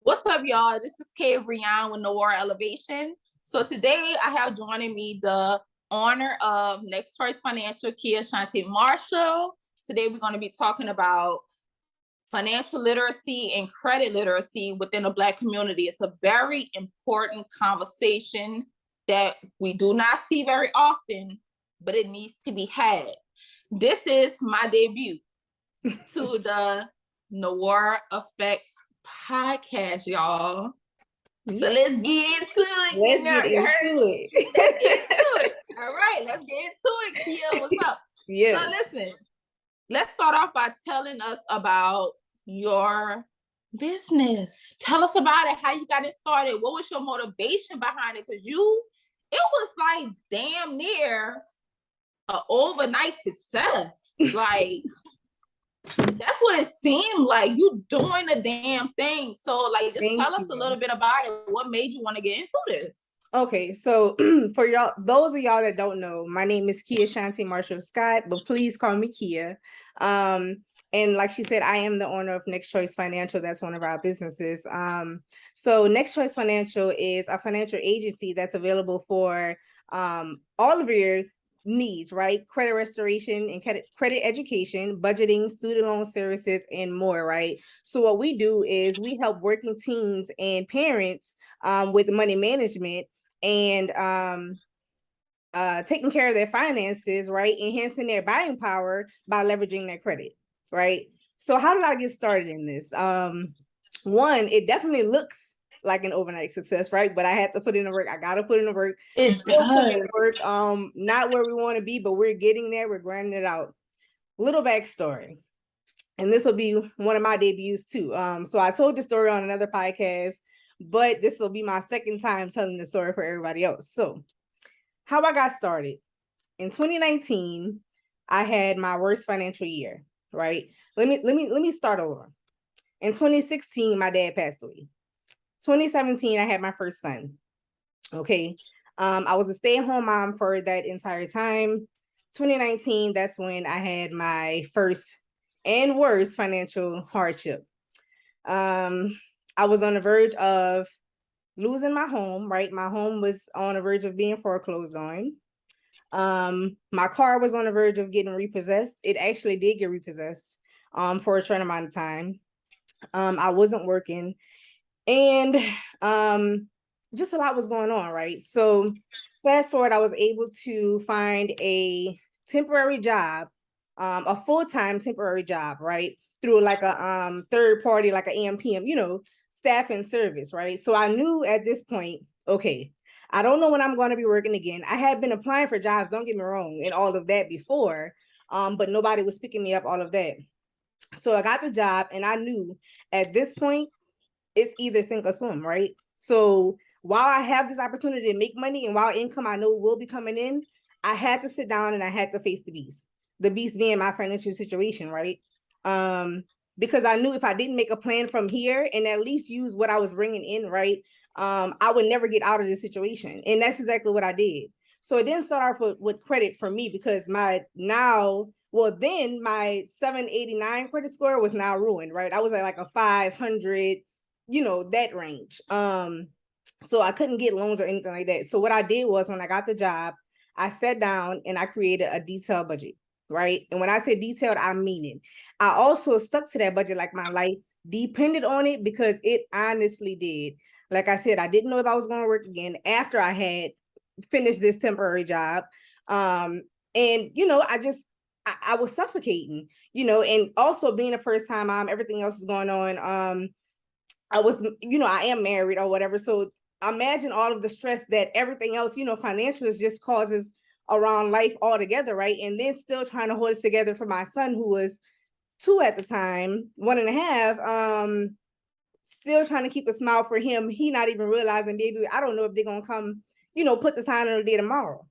What's up, y'all? This is Kay Brian with NoirElevation. So today I have joining me the owner of Next Choice Financial, Kia Shantae Marshall. Today we're going to be talking about financial literacy and credit literacy within the Black community. It's a very important conversation that we do not see very often, but it needs to be had. This is my debut to the NoirEffectPodcast, y'all. So let's get into it. Let's get into it. All right, let's get into it. Kia, what's up? Yeah. So listen, let's start off by telling us about your business. Tell us about it, how you got it started. What was your motivation behind it? Because it was like damn near an overnight success. Like, that's what it seemed like. You doing the damn thing. So like, just tell us a little bit about it. What made you want to get into this? Okay, so for y'all, those of y'all that don't know, my name is Kia Shantae Marshall Scott, but please call me Kia. And like she said, I am the owner of Next Choice Financial. That's one of our businesses. So Next Choice Financial is a financial agency that's available for all of your needs, right? Credit restoration and credit education, budgeting, student loan services, and more, right? So what we do is we help working teens and parents with money management and taking care of their finances, right? Enhancing their buying power by leveraging their credit, right? So how did I get started in this? One, it definitely looks like an overnight success, right? But I had to put in the work. I gotta put in the work. Still putting in the work. Not where we want to be, but we're getting there. We're grinding it out. Little backstory, and this will be one of my debuts too. So I told the story on another podcast, but this will be my second time telling the story for everybody else. So how I got started in 2019, I had my worst financial year, right? Let me start over. In 2016, my dad passed away. 2017, I had my first son. Okay. I was a stay-at-home mom for that entire time. 2019, that's when I had my first and worst financial hardship. I was on the verge of losing my home, right? My home was on the verge of being foreclosed on. My car was on the verge of getting repossessed. It actually did get repossessed for a short amount of time. I wasn't working. And just a lot was going on, right? So fast forward, I was able to find a temporary job, a full-time temporary job, right? Through like a third party, like an AM/PM, staff and service, right? So I knew at this point, okay, I don't know when I'm going to be working again. I had been applying for jobs, don't get me wrong, and all of that before, but nobody was picking me up, all of that. So I got the job, and I knew at this point, it's either sink or swim, right? So while I have this opportunity to make money and while income I know will be coming in, I had to sit down and I had to face the beast being my financial situation, right? Because I knew if I didn't make a plan from here and at least use what I was bringing in, right, I would never get out of this situation. And that's exactly what I did. So it didn't start off with credit for me because my 789 credit score was now ruined, right? I was at like a 500, that range. So I couldn't get loans or anything like that. So what I did was when I got the job, I sat down and I created a detailed budget, right? And when I say detailed, I mean it. I also stuck to that budget like my life depended on it because it honestly did. Like I said, I didn't know if I was going to work again after I had finished this temporary job. And, I was suffocating, and also being a first time mom, everything else is going on. I was, I am married or whatever. So imagine all of the stress that everything else, financial is just causes around life altogether, right? And then still trying to hold it together for my son who was 2 at the time, 1.5, still trying to keep a smile for him. He not even realizing, baby, I don't know if they're going to come, put the sign on the day tomorrow,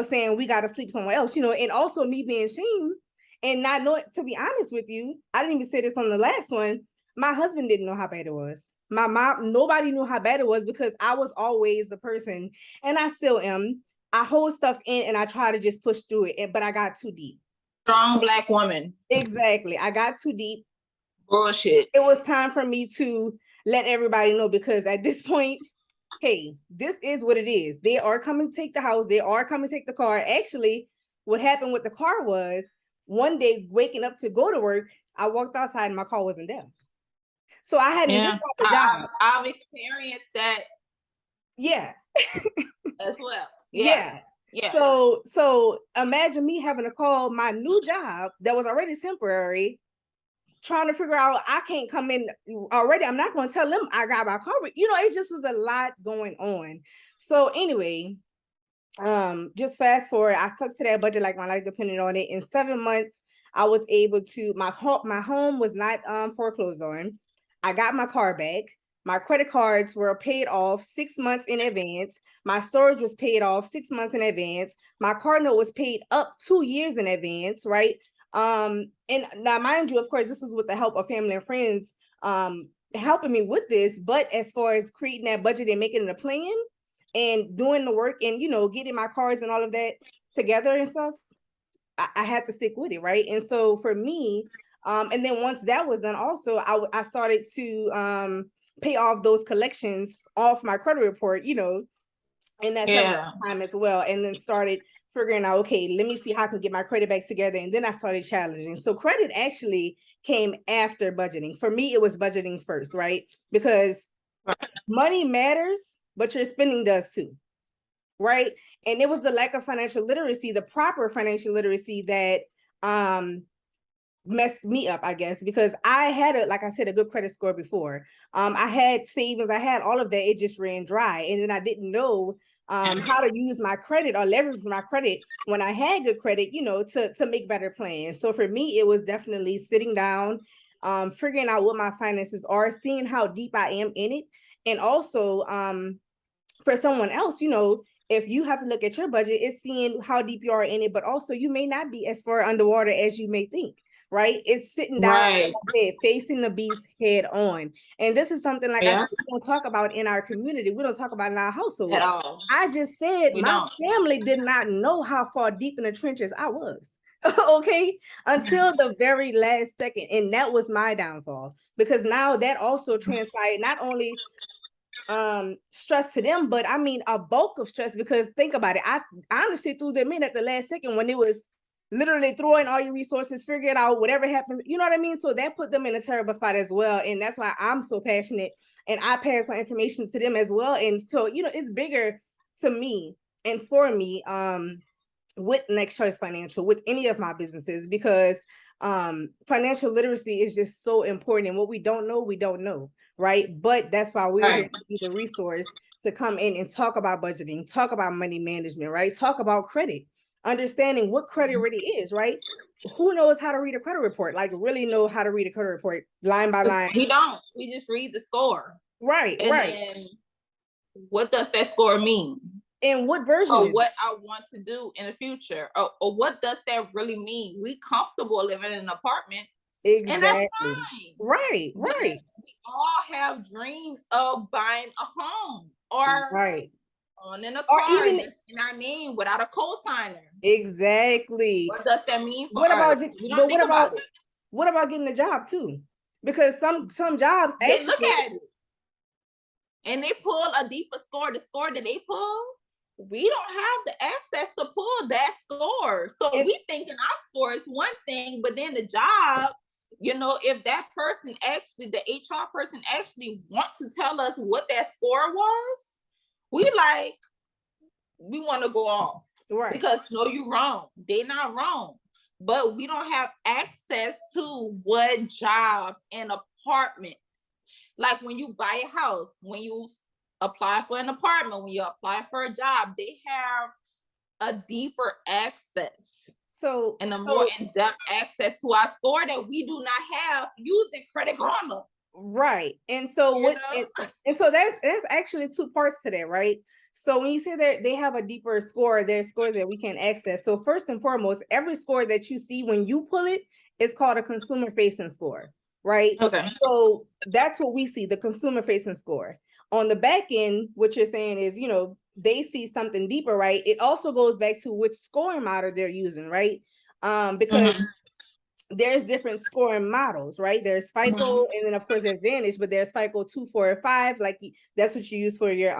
saying we got to sleep somewhere else, and also me being shamed and not knowing, to be honest with you, I didn't even say this on the last one. My husband didn't know how bad it was. My mom, nobody knew how bad it was because I was always the person, and I still am. I hold stuff in and I try to just push through it, but I got too deep. Strong Black woman. Exactly. I got too deep. Bullshit. It was time for me to let everybody know, because at this point, hey, this is what it is. They are coming to take the house. They are coming to take the car. Actually, what happened with the car was, one day waking up to go to work, I walked outside and my car wasn't there. So I hadn't just got the job. I've experienced that. Yeah. As well. Yeah. So imagine me having to call my new job that was already temporary, trying to figure out, I can't come in already. I'm not going to tell them I got my car. But, it just was a lot going on. So anyway, just fast forward, I stuck to that budget like my life depended on it. In 7 months, I was able to, my home was not foreclosed on. I got my car back. My credit cards were paid off 6 months in advance. My storage was paid off 6 months in advance. My car note was paid up 2 years in advance, right? And now, mind you, of course, this was with the help of family and friends helping me with this. But as far as creating that budget and making it a plan and doing the work and, getting my cards and all of that together and stuff, I had to stick with it, right? And so for me, and then once that was done, also, I started to pay off those collections off my credit report, in that time as well. And then started figuring out, okay, let me see how I can get my credit back together. And then I started challenging. So credit actually came after budgeting. For me, it was budgeting first, right? Because money matters, but your spending does too, right? And it was the lack of financial literacy, the proper financial literacy, that messed me up, I guess, because I had like I said, a good credit score before. I had savings, I had all of that. It just ran dry. And then I didn't know how to use my credit or leverage my credit when I had good credit, to make better plans. So for me, it was definitely sitting down, figuring out what my finances are, seeing how deep I am in it. And also, for someone else, if you have to look at your budget, it's seeing how deep you are in it, but also you may not be as far underwater as you may think. Right? It's sitting down, facing the beast head on. And this is something, like I said, we don't talk about in our community. We don't talk about in our household at all. I just said my family did not know how far deep in the trenches I was. Okay, until the very last second. And that was my downfall, because now that also transpired not only stress to them, but I mean a bulk of stress, because think about it, I honestly threw them in at the last second when it was literally throw in all your resources, figure it out, whatever happens, you know what I mean? So that put them in a terrible spot as well. And that's why I'm so passionate and I pass my information to them as well. And so, it's bigger to me and for me with Next Choice Financial, with any of my businesses, because financial literacy is just so important. And what we don't know, right? But that's why we're here to be the resource to come in and talk about budgeting, talk about money management, right? Talk about credit. Understanding what credit really is, right? Who knows how to read a credit report? Like, really know how to read a credit report line by line? We don't. We just read the score. Right. And what does that score mean? And what version? Or what I want to do in the future? Or what does that really mean? We comfortable living in an apartment. Exactly. And that's fine. Right. But we all have dreams of buying a home or owning a car, or even in our name without a co-signer. Exactly. What does that mean for us? We don't think about it. What about getting a job too? Because some jobs they look at it and they pull a deeper score. The score that they pull, we don't have the access to pull that score. So we thinking our score is one thing, but then the job, if that person actually, the HR person actually want to tell us what that score was, we want to go off. Right. Because no, you're wrong. They're not wrong. But we don't have access to what jobs and apartment. Like when you buy a house, when you apply for an apartment, when you apply for a job, they have a deeper access. And a more in-depth access to our score that we do not have using Credit Karma. Right. And so and so there's actually two parts to that, right? So when you say that they have a deeper score, there's scores that we can access. So first and foremost, every score that you see when you pull it is called a consumer facing score, right? Okay. So that's what we see, the consumer facing score. On the back end, what you're saying is, they see something deeper, right? It also goes back to which scoring model they're using, right? Because there's different scoring models, right? There's FICO, and then of course there's Advantage, but there's FICO 2, 4, and 5. Like that's what you use for your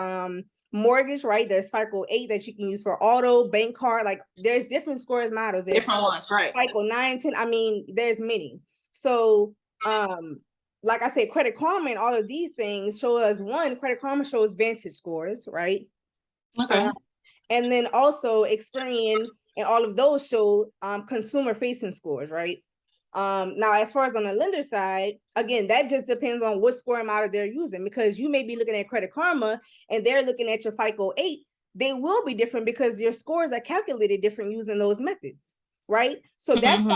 mortgage, right? There's FICO 8 that you can use for auto, bank card. Like there's different scores models. There's different ones, right? FICO 9, 10. I mean, there's many. So like I said, Credit Karma and all of these things show us, one, Credit Karma shows Vantage scores, right? Okay. And then also Experian and all of those show consumer facing scores, right? Now, as far as on the lender side, again, that just depends on what scoring model they're using, because you may be looking at Credit Karma and they're looking at your FICO 8. They will be different because your scores are calculated different using those methods, right? So that's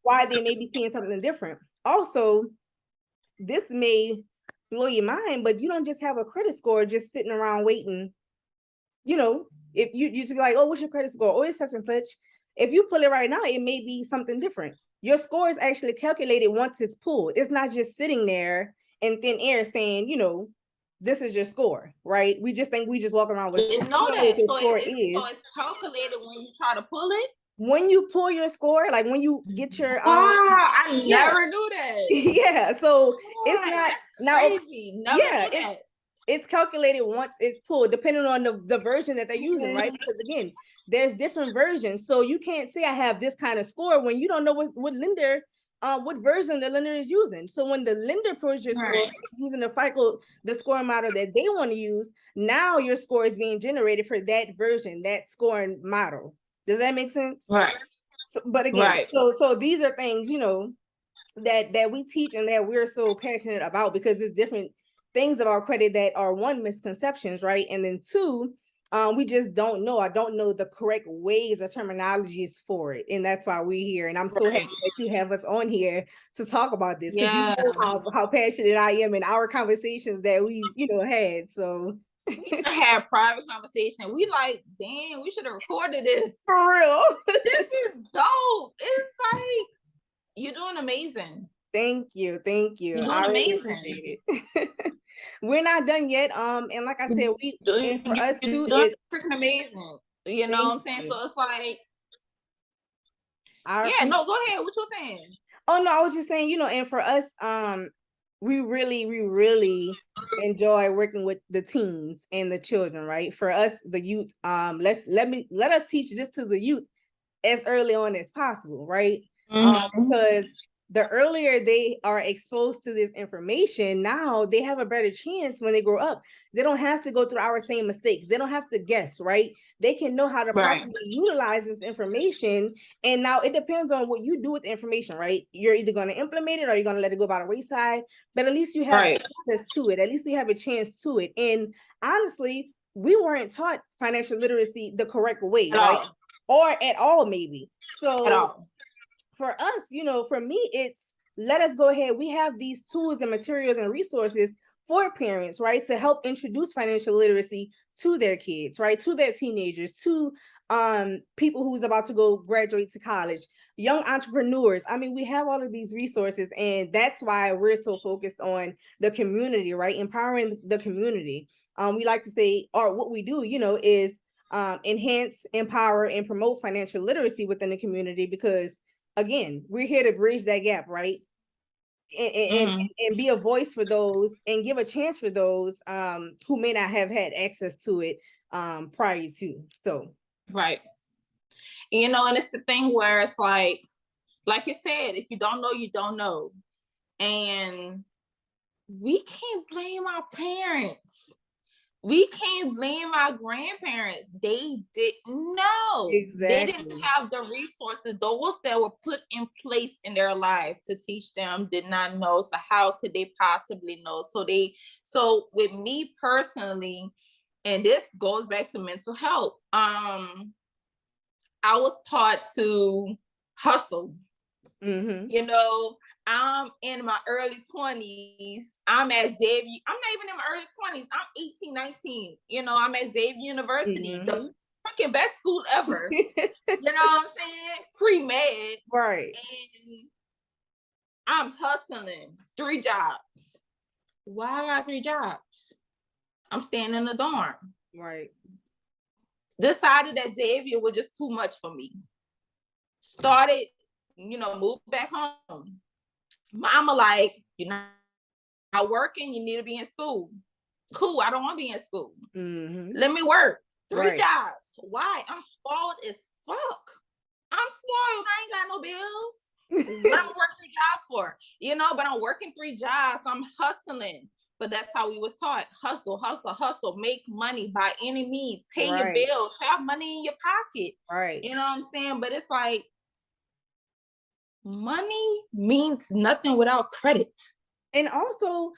why they may be seeing something different. Also, this may blow your mind, but you don't just have a credit score just sitting around waiting. You know, if you just be like, oh, what's your credit score? Oh, it's such and such. If you pull it right now, it may be something different. Your score is actually calculated once it's pulled. It's not just sitting there in thin air saying, you know, this is your score, right? We just think we just walk around with a score. Know that. So it's calculated when you try to pull it? When you pull your score, like when you get your I never knew that. Yeah, so it's not now crazy. Never knew that. It's calculated once it's pulled, depending on the version that they're using, right? Because again, there's different versions. So you can't say I have this kind of score when you don't know what lender, what version the lender is using. So when the lender pulls your score using the FICO, the scoring model that they want to use, now your score is being generated for that version, that scoring model. Does that make sense? Right. So, but again, so these are things, you know, that we teach and that we're so passionate about, because there's different things about credit that are, one, misconceptions, right? And then two, we just don't know. I don't know the correct ways or terminologies for it. And that's why we're here. And I'm so happy that you have us on here to talk about this, because you know how passionate I am in our conversations that we, you know, had. So we had private conversation. We like, damn, we should have recorded this. For real. This is dope. It's like, you're doing amazing. Thank you. You're doing amazing. We're not done yet. And like I said, and for us too, it's freaking amazing. You know what I'm saying? So it's like, no, go ahead. What you saying? Oh no, I was just saying, you know, and for us, we really enjoy working with the teens and the children, right? For us, the youth, let us teach this to the youth as early on as possible, right? Because the earlier they are exposed to this information, now they have a better chance when they grow up. They don't have to go through our same mistakes. They don't have to guess, right? They can know how to properly utilize this information. And now it depends on what you do with the information, right? You're either going to implement it or you're going to let it go by the wayside, but at least you have access to it. At least you have a chance to it. And honestly, we weren't taught financial literacy the correct way, right? Or at all, maybe. So for us, you know, for me, it's let us go ahead. We have these tools and materials and resources for parents, right, to help introduce financial literacy to their kids, right, to their teenagers, to people who's about to go graduate to college, young entrepreneurs. I mean, we have all of these resources, and that's why we're so focused on the community, right, empowering the community. We like to say, or what we do, you know, is enhance, empower, and promote financial literacy within the community, because again, we're here to bridge that gap, right? And be a voice for those and give a chance for those who may not have had access to it prior to. So you know, and it's the thing where it's like you said, if you don't know, you don't know. And we can't blame our parents. We can't blame our grandparents. They didn't know. Exactly. They didn't have the resources. Those that were put in place in their lives to teach them did not know. So how could they possibly know? So with me personally, and this goes back to mental health, I was taught to hustle. You know, I'm in my early 20s. I'm at Xavier. I'm not even in my early 20s. I'm 18, 19. You know, I'm at Xavier University, the freaking best school ever. You know what I'm saying? Pre-med. Right. And I'm hustling 3 jobs. Why I got 3 jobs? I'm staying in the dorm. Right. Decided that Xavier was just too much for me. Started move back home. Mama like, you're not working, you need to be in school. Cool, I don't want to be in school. Let me work. 3 jobs. Why? I'm spoiled as fuck. I'm spoiled. I ain't got no bills. What I'm working 3 jobs for? But I'm working 3 jobs. I'm hustling. But that's how we was taught. Hustle, hustle, hustle. Make money by any means. Pay your bills. Have money in your pocket. Right. You know what I'm saying? But it's like, money means nothing without credit. And also,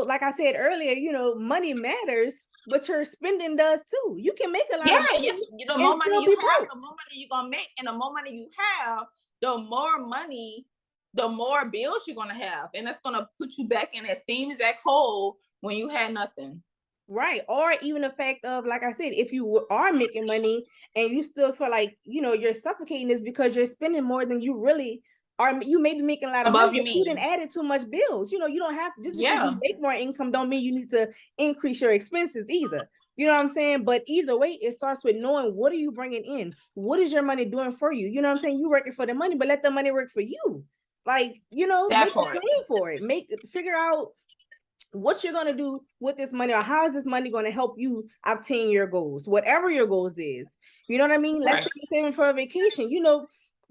like I said earlier, money matters, but your spending does too. You can make a lot of money. Yes. The more money you have, the more money you're gonna make, and the more money you have, the more bills you're gonna have, and that's gonna put you back in that same exact hole when you had nothing. Right. Or even the fact of, like I said, if you are making money and you still feel like, you're suffocating, is because you're spending more than you really are. You may be making a lot of money, but you didn't add too much bills. You don't have, just because you make more income don't mean you need to increase your expenses either. You know what I'm saying? But either way, it starts with knowing, what are you bringing in? What is your money doing for you? You know what I'm saying? You working for the money, but let the money work for you. Like, make a plan for it. Figure out what you're going to do with this money, or how is this money going to help you obtain your goals, whatever your goals is. You know what I mean? Let's say you're saving for a vacation.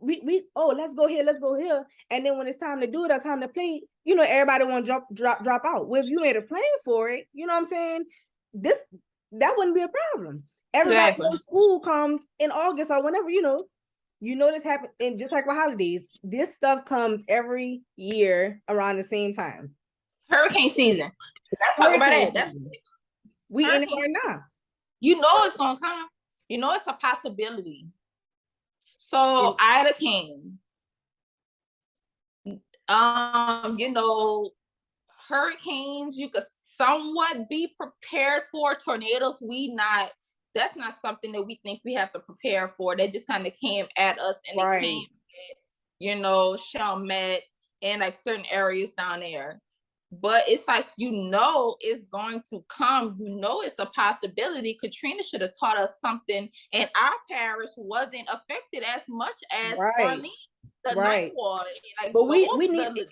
Let's go here. And then when it's time to do it, or time to play, everybody want to drop out. Well, if you made a plan for it, you know what I'm saying? That wouldn't be a problem. Everybody knows school comes in August or whenever, this happens. And just like with holidays, this stuff comes every year around the same time. Hurricane season. Let's talk about that. We in it right now. It's gonna come. It's a possibility. So Ida came. Hurricanes you could somewhat be prepared for. Tornadoes, that's not something that we think we have to prepare for. They just kind of came at us, and they came at, Chalmette and like certain areas down there. But it's like, it's going to come. It's a possibility. Katrina should have taught us something, and our parish wasn't affected as much as Orleans, the night water. Like, but we need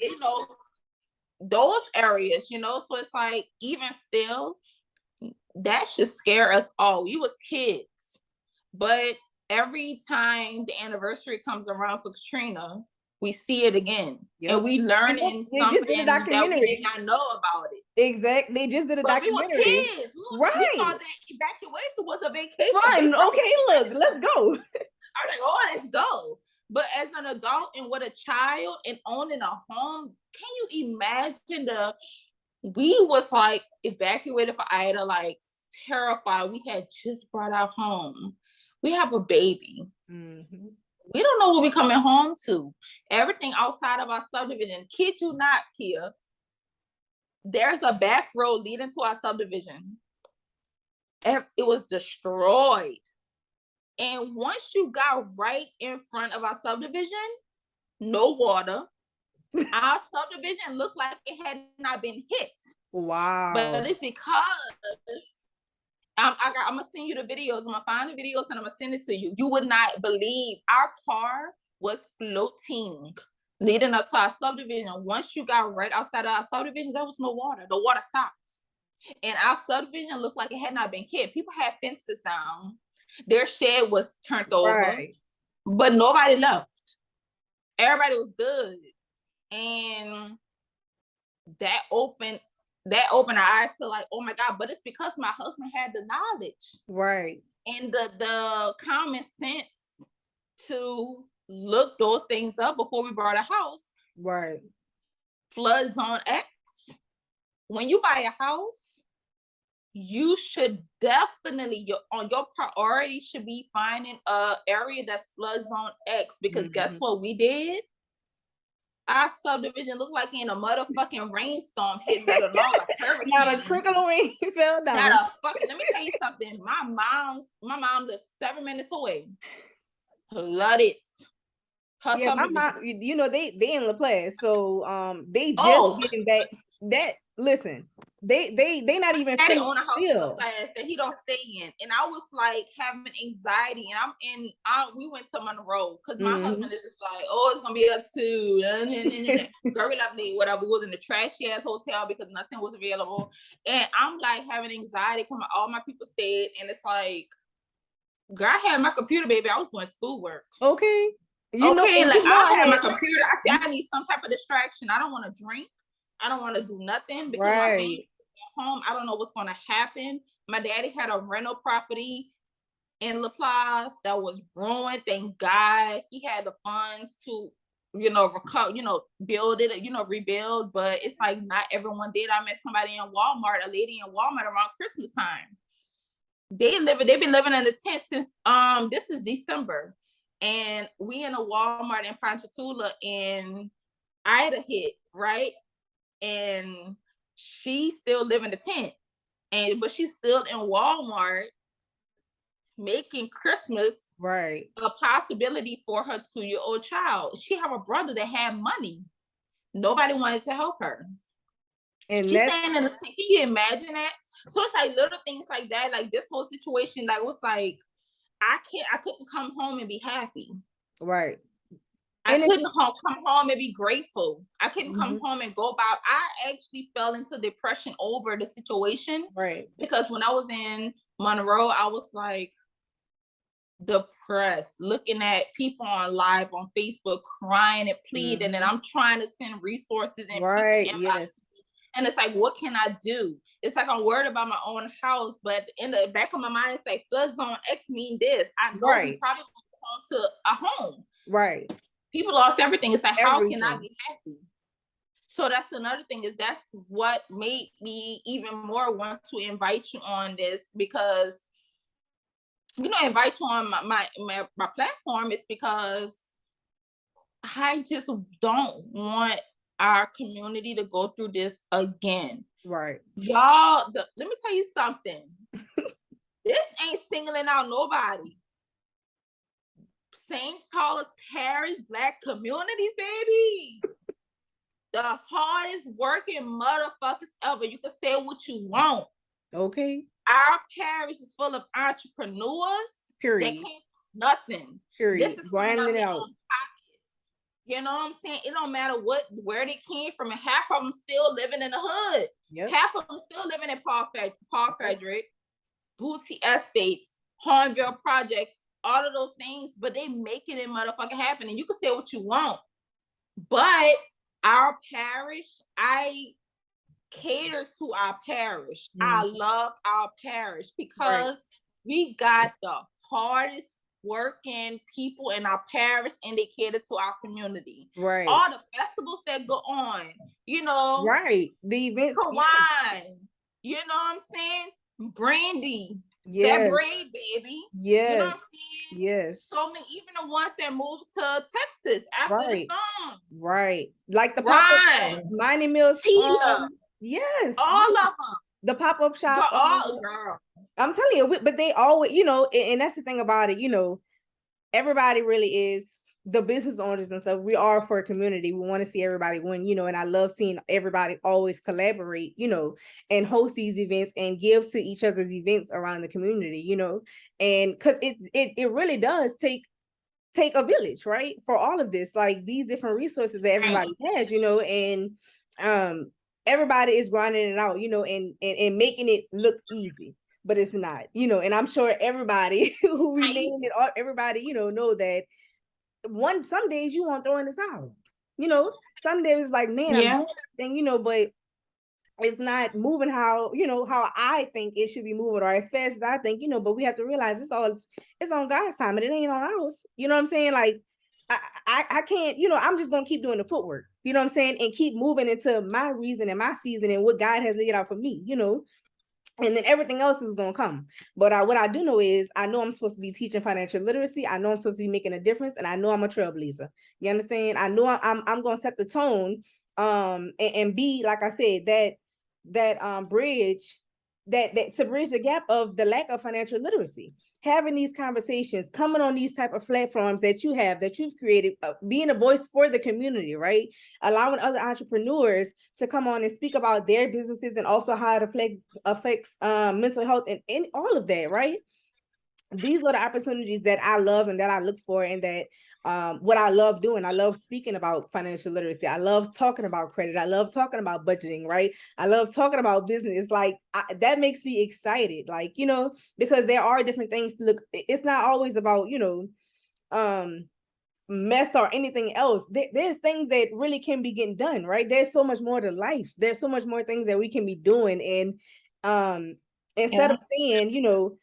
those areas, So it's like, even still, that should scare us all. We was kids, but every time the anniversary comes around for Katrina, we see it again, and we learning something that we did not know about it. Exactly, they just did a documentary. We was kids, we thought that evacuation was a vacation. Fun. Okay, look, let's go. I'm like, let's go. But as an adult and with a child and owning a home, can you imagine we was like evacuated for Ida, like terrified. We had just brought our home. We have a baby. Mm-hmm. We don't know what we're coming home to. Everything outside of our subdivision. Kid you not, Kia. There's a back road leading to our subdivision. It was destroyed. And once you got right in front of our subdivision, no water. Our subdivision looked like it had not been hit. Wow. But it's because I'm gonna send you the videos. I'm gonna find the videos and I'm gonna send it to you. You would not believe, our car was floating leading up to our subdivision. Once you got right outside of our subdivision, there was no water. The water stopped. And our subdivision looked like it had not been hit. People had fences down. Their shed was turned over, but nobody left. Everybody was good. And that opened our eyes to like, oh my God, but it's because my husband had the knowledge. Right. And the common sense to look those things up before we bought a house. Right. Flood zone X. When you buy a house, you should definitely, your priority should be finding a area that's flood zone X, because guess what we did? Our subdivision looked like in a motherfucking rainstorm hit, let alone a hurricane. Not a trickle of rain fell down. Not a fucking, let me tell you something. My mom lives 7 minutes away. Flooded. Yeah, my mom, they in LaPlace, so they just getting back. Listen, they not even daddy finished own a house still. class that he don't stay in, and I was like having anxiety, and we went to Monroe because my husband is just like, oh, it's gonna be a 2, very lovely, whatever. We was in the trashy ass hotel because nothing was available, and I'm like having anxiety because all my people stayed, and it's like, girl, I had my computer, baby. I was doing schoolwork. Okay. I had my computer. I need some type of distraction. I don't want to drink. I don't want to do nothing because my family home. I don't know what's going to happen. My daddy had a rental property in La Place that was ruined. Thank God he had the funds to, recover, build it, rebuild. But it's like not everyone did. I met somebody in Walmart, a lady in Walmart around Christmas time. They've been living in the tent since this is December. And we in a Walmart in Ponchatoula, and Ida hit, right? And she still live in the tent, but she's still in Walmart making Christmas a possibility for her 2-year-old child. She have a brother that had money. Nobody wanted to help her. And she's staying in the tent. Can you imagine that? So it's like little things like that, like this whole situation, like it was like I couldn't come home and be happy. Right. I couldn't come home and be grateful. I couldn't come home and go about. I actually fell into depression over the situation. Right. Because when I was in Monroe, I was like depressed, looking at people on live on Facebook crying and pleading, and I'm trying to send resources and and it's like, what can I do? It's like I'm worried about my own house, but in the back of my mind, it's like flood zone X mean this. I know we probably go home to a home. Right. People lost everything. It's like, how can I be happy? So that's another thing, is that's what made me even more want to invite you on this, because invite you on my platform is because I just don't want our community to go through this again. Right. Y'all, let me tell you something. This ain't singling out nobody. St. Charles Parish Black communities, baby. The hardest working motherfuckers ever. You can say what you want. Okay. Our parish is full of entrepreneurs. Period. They can't do nothing. Period. This is grinding it out. You know what I'm saying? It don't matter where they came from, and half of them still living in the hood. Yep. Half of them still living in Paul Frederick, Booty Estates, Hornville Projects, all of those things, but they make it in motherfucking happen. And you can say what you want, but our parish, I cater to our parish. I love our parish because we got the hardest working people in our parish, and they cater to our community. Right. All the festivals that go on, Right. The events. Kawan, you know what I'm saying? Brandy. Yeah. That braid, baby. Yes. You know what I'm saying? Yes. So many, even the ones that moved to Texas after the storm. Right. Like the pop-up mining mills. Yes. All of them. The pop-up shop. Girl. I'm telling you, but they always, and that's the thing about it, everybody really is the business owners and stuff. We are for a community. We want to see everybody win, and I love seeing everybody always collaborate, and host these events and give to each other's events around the community, and because it really does take a village, right? For all of this, like these different resources that everybody has, and everybody is grinding it out, and making it look easy, but it's not, and I'm sure everybody who we named it, everybody, know that some days you want to throw in the towel, some days it's like, man, but it's not moving how I think it should be moving, or as fast as I think, but we have to realize it's on God's time, and it ain't on ours. You know what I'm saying? Like I can't, I'm just gonna keep doing the footwork, you know what I'm saying, and keep moving into my reason and my season and what God has laid out for me, and then everything else is gonna come. But what I do know is I know I'm supposed to be teaching financial literacy. I know I'm supposed to be making a difference, and I know I'm a trailblazer. You understand? I know I'm gonna set the tone, and be, like I said, that bridge to bridge the gap of the lack of financial literacy. Having these conversations, coming on these type of platforms that you've created, being a voice for the community, right? Allowing other entrepreneurs to come on and speak about their businesses and also how it affects mental health and all of that, right? These are the opportunities that I love and that I look for, and that what I love doing. I love speaking about financial literacy. I love talking about credit. I love talking about budgeting, right? I love talking about business. Like that makes me excited, like, you know, because there are different things to look. It's not always about, you know, mess or anything else. There's things that really can be getting done, right? There's so much more to life. There's so much more things that we can be doing. And instead of saying, you know,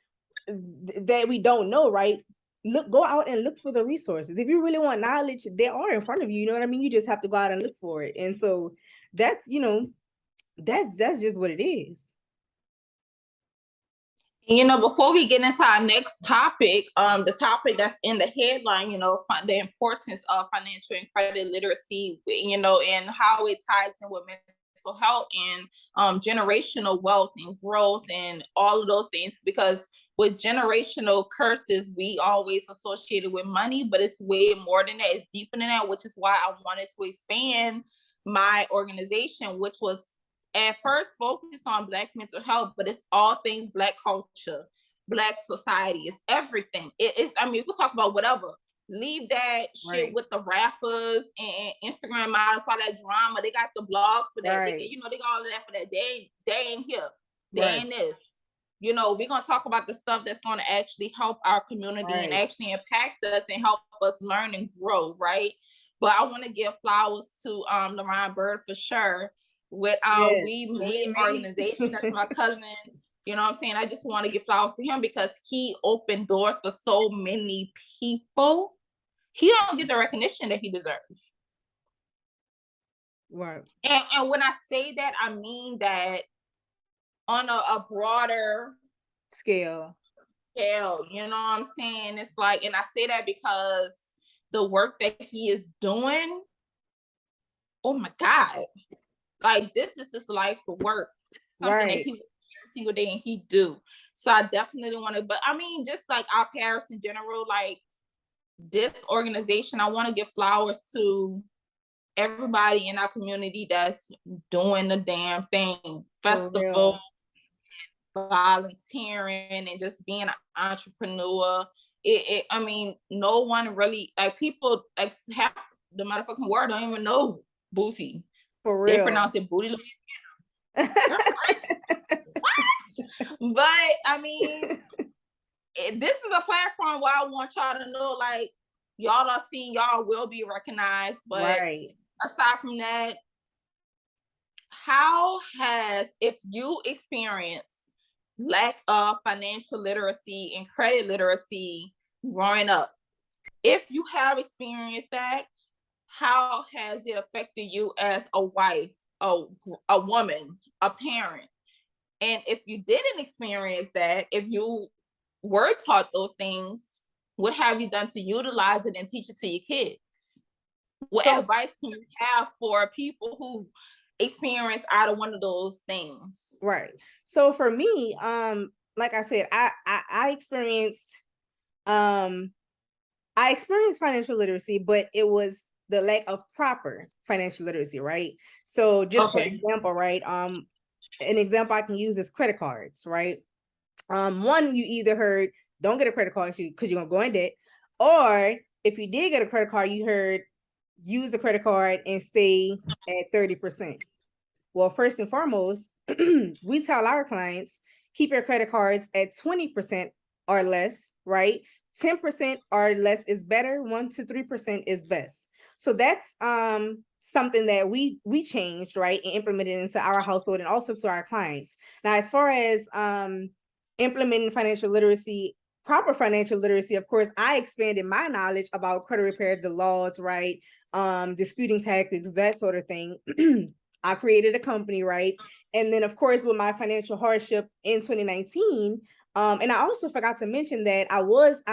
that we don't know, right? Go out and look for the resources. If you really want knowledge, they are in front of you. You know what I mean? You just have to go out and look for it. And so that's, you know, that's just what it is. You know, before we get into our next topic, the topic that's in the headline, you know, the importance of financial and credit literacy, you know, and how it ties in with mental health and generational wealth and growth and all of those things. Because with generational curses, we always associate it with money, but it's way more than that. It's deeper than that, which is why I wanted to expand my organization, which was at first focus on Black mental health, but it's all things Black culture, Black society. It's everything. I mean, you can talk about whatever. Leave that shit with the rappers and Instagram models, all that drama. They got the blogs for that. They, you know, they got all of that for that. They ain't here. They ain't this. You know, we're gonna talk about the stuff that's gonna actually help our community and actually impact us and help us learn and grow, right? But I want to give flowers to LaRon Bird for sure. With We Made organization. That's my cousin. You know what I'm saying? I just want to give flowers to him because he opened doors for so many people. He don't get the recognition that he deserves. Right. And when I say that, I mean that on a broader scale. You know what I'm saying? It's like, and I say that because the work that he is doing, oh my God. Like, this is his life's work. This is something that he every single day and he do. So I definitely want to, but I mean, just like our Paris in general, like this organization, I want to give flowers to everybody in our community that's doing the damn thing. Festival, volunteering, and just being an entrepreneur. I mean, no one really, like, people, like, half the motherfucking word don't even know booty. For real. They pronounce it booty. What? But I mean, this is a platform where I want y'all to know, like, y'all are seen, y'all will be recognized. But aside from that, if you experience lack of financial literacy and credit literacy growing up, if you have experienced that, how has it affected you as a wife, a woman, a parent? And if you didn't experience that, if you were taught those things, what have you done to utilize it and teach it to your kids? What advice can you have for people who experience out of one of those things? Right. So for me, like I said, I experienced financial literacy, but it was the lack of proper financial literacy, right? So just for example, right? An example I can use is credit cards, right? One, you either heard, don't get a credit card because you're gonna go in debt, or if you did get a credit card, you heard, use the credit card and stay at 30%. Well, first and foremost, we tell our clients, keep your credit cards at 20% or less, right? 10% or less is better. 1 to 3% is best. So that's something that we changed, right, and implemented into our household and also to our clients. Now, as far as implementing financial literacy, proper financial literacy, of course, I expanded my knowledge about credit repair, the laws, right, disputing tactics, that sort of thing. I created a company, right? And then, of course, with my financial hardship in 2019, and I also forgot to mention that I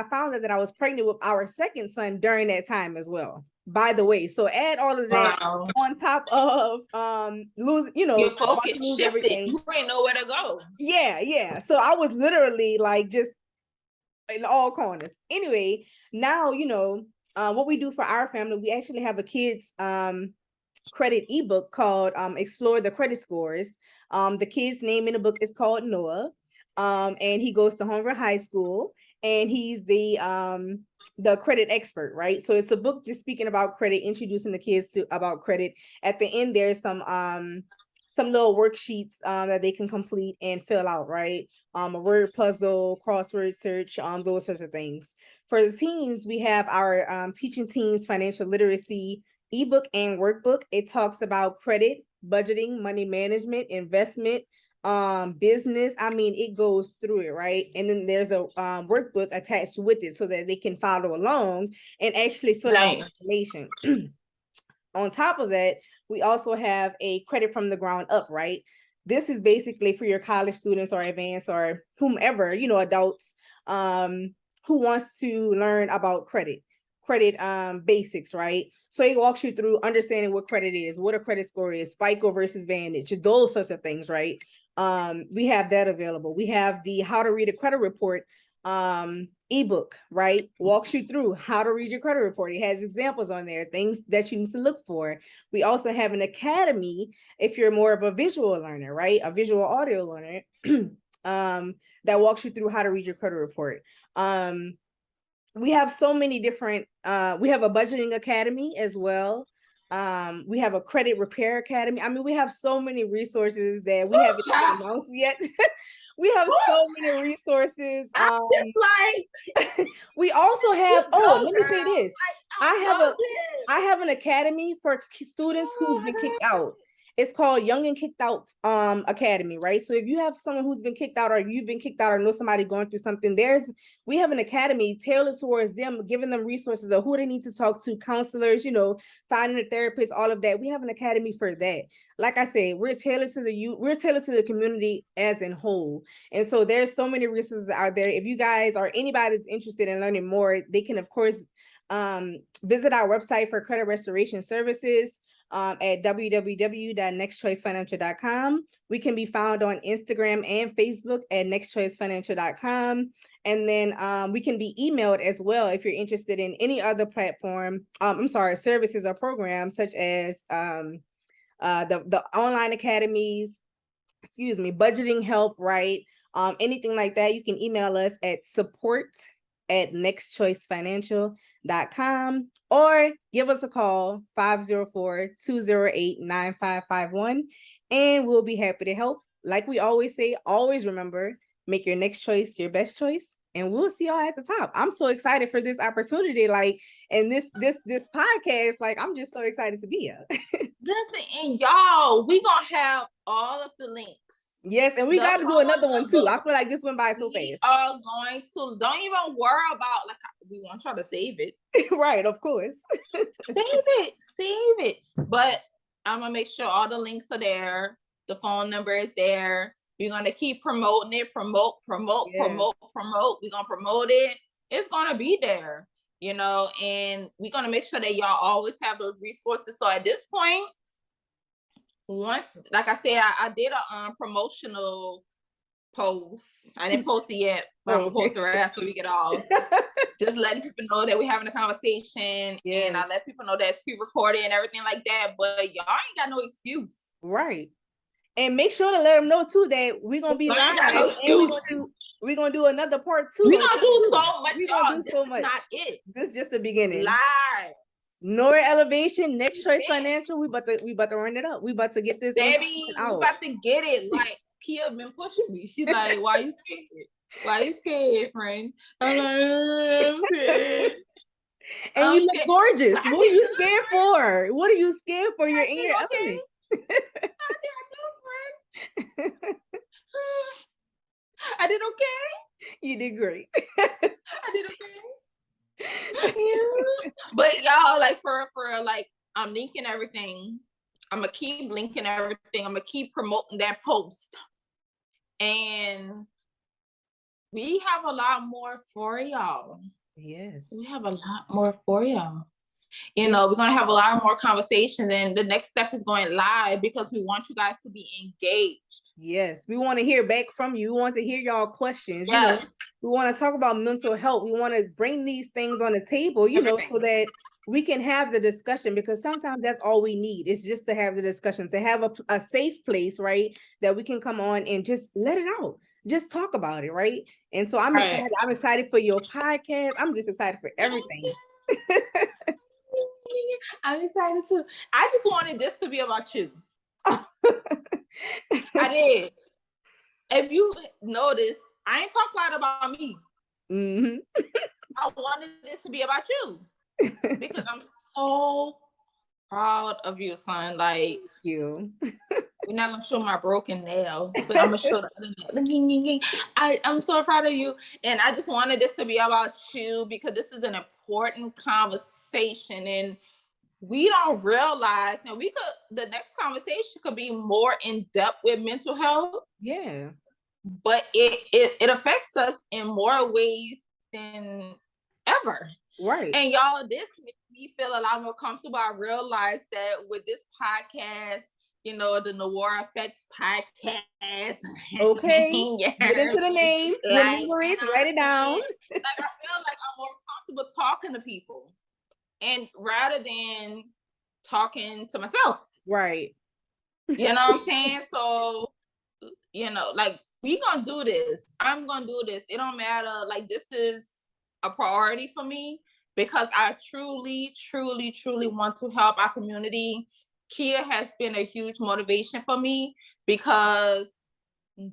found out that I was pregnant with our second son during that time as well. by the way. So add all of that Wow. on top of lose, you know, Your about focus to lose shifted. everything. You ain't know where to go. Yeah. So I was literally like just in all corners. Anyway, now you know what we do for our family. We actually have a kids credit ebook called Explore the Credit Scores. The kid's name in the book is called Noah. And he goes to Homer High School, and he's the credit expert, right? So it's a book just speaking about credit, introducing the kids to about credit. At the end, there's some little worksheets that they can complete and fill out, right? A word puzzle, crossword search, those sorts of things. For the teens, we have our Teaching Teens Financial Literacy ebook and workbook. It talks about credit, budgeting, money management, investment, business. I mean, it goes through it, right? And then there's a workbook attached with it so that they can follow along and actually fill out the information. On top of that, we also have a credit from the ground up, right? This is basically for your college students or advanced or whomever, you know, adults who wants to learn about credit basics, right? So it walks you through understanding what credit is, what a credit score is, FICO versus Vantage, those sorts of things, right? We have that available. We have the How to Read a Credit Report ebook, right? Walks you through how to read your credit report. It has examples on there, things that you need to look for. We also have an academy if you're more of a visual learner, right? A visual audio learner that walks you through how to read your credit report. We have so many different, we have a budgeting academy as well. We have a credit repair academy. I mean, we have so many resources that we haven't even announced yet. We have so many resources. We also have, let me say this. I have an academy for students who's been kicked out. It's called Young and Kicked Out Academy, right? So if you have someone who's been kicked out or you've been kicked out or know somebody going through something, we have an academy tailored towards them, giving them resources of who they need to talk to, counselors, you know, finding a therapist, all of that. We have an academy for that. Like I said, we're tailored to the youth, we're tailored to the community as in whole. And so there's so many resources out there. If you guys or anybody's interested in learning more, they can of course visit our website for credit restoration services at www.nextchoicefinancial.com. We can be found on Instagram and Facebook at nextchoicefinancial.com. And then we can be emailed as well if you're interested in any other platform, services or programs such as the online academies, budgeting help, right? Anything like that, you can email us at support@nextchoicefinancial.com or give us a call 504-208-9551 and we'll be happy to help. Like we always say, always remember, make your next choice your best choice, and we'll see y'all at the top. I'm so excited for this opportunity, and this podcast, I'm just so excited to be here. Listen, and y'all, we gonna have all of the links. Yes, and we got to do another one too. I feel like this went by so fast. We are going to, don't even worry about, we want y'all to save it. Right, of course. Save it. But I'm going to make sure all the links are there. The phone number is there. We're going to keep promoting it, promote. We're going to promote it. It's going to be there, you know, and we're going to make sure that y'all always have those resources. So at this point, once, like I said, I did a promotional post. I didn't post it yet, but I'm gonna post it right after we get off. Just letting people know that we're having a conversation, and I let people know that it's pre-recorded and everything like that. But y'all ain't got no excuse, right? And make sure to let them know too that we're gonna be live. No we're gonna do another part 2. We're gonna do so much, y'all. This is not it. This is just the beginning. Live. NoirElevation, Next Choice Financial. We about to run it up. We about to get this, baby. We about to get it. Like Kia been pushing me. She like, why you scared? Why you scared, friend? I'm like, I'm scared. And you look gorgeous. What are you scared for? What are you scared for? You're in your element. I did okay. You did great. I did okay. But y'all, for I'm linking everything. I'm gonna keep linking everything. I'm gonna keep promoting that post, and we have a lot more for y'all. Yes, we have a lot more for y'all. You know, we're going to have a lot more conversation, and the next step is going live because we want you guys to be engaged. Yes, we want to hear back from you. We want to hear y'all questions. Yes. You know, we want to talk about mental health. We want to bring these things on the table, you know, so that we can have the discussion, because sometimes that's all we need is just to have the discussion, to have a safe place, right? That we can come on and just let it out. Just talk about it, right? And so I'm excited. I'm excited for your podcast. I'm just excited for everything. I'm excited too. I just wanted this to be about you. I did. If you noticed, I ain't talk a lot about me. Mm-hmm. I wanted this to be about you because I'm so proud of you, son. Like, thank you. We're not gonna show my broken nail, but I'm gonna show the other nail. I'm so proud of you, and I just wanted this to be about you because this is an important conversation, and we don't realize. Now, the next conversation could be more in depth with mental health. Yeah, but it affects us in more ways than ever. Right. And y'all, this makes me feel a lot more comfortable. I realized that with this podcast, you know, the NoirEffectPodcast. Okay. Yeah. Get into the name. Remember it. Write it down. Like, I feel like I'm more comfortable talking to people, and rather than talking to myself. Right. You know what I'm saying? So, you know, like, we gonna do this. I'm gonna do this. It don't matter. Like, this is a priority for me because I truly, truly, truly want to help our community. Kia has been a huge motivation for me because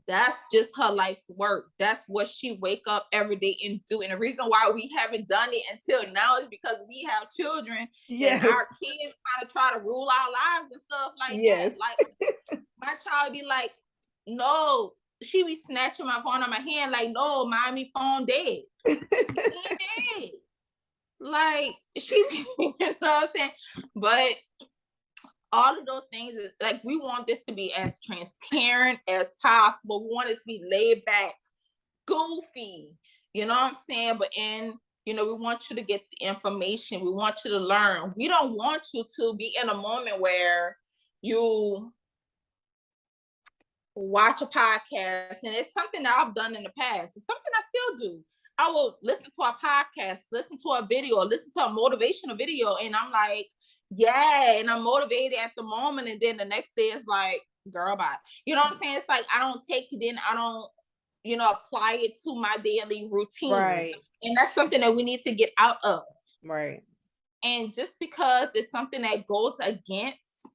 that's just her life's work. That's what she wake up every day and do. And the reason why we haven't done it until now is because we have children, and our kids kind of try to rule our lives and stuff like that. Like, my child be like, no, she be snatching my phone on my hand like, no, mommy, phone dead. Dead. Like, she be, you know what I'm saying? But all of those things is like, we want this to be as transparent as possible. We want it to be laid back, goofy, you know what I'm saying? But you know, we want you to get the information. We want you to learn. We don't want you to be in a moment where you watch a podcast, and it's something that I've done in the past. It's something I still do. I will listen to a podcast, listen to a video, listen to a motivational video, and I'm like, yeah, and I'm motivated at the moment, and then the next day it's like, girl, bye. You know what I'm saying? It's like, I don't take it in, I don't, you know, apply it to my daily routine. Right. And that's something that we need to get out of. Right. And just because it's something that goes against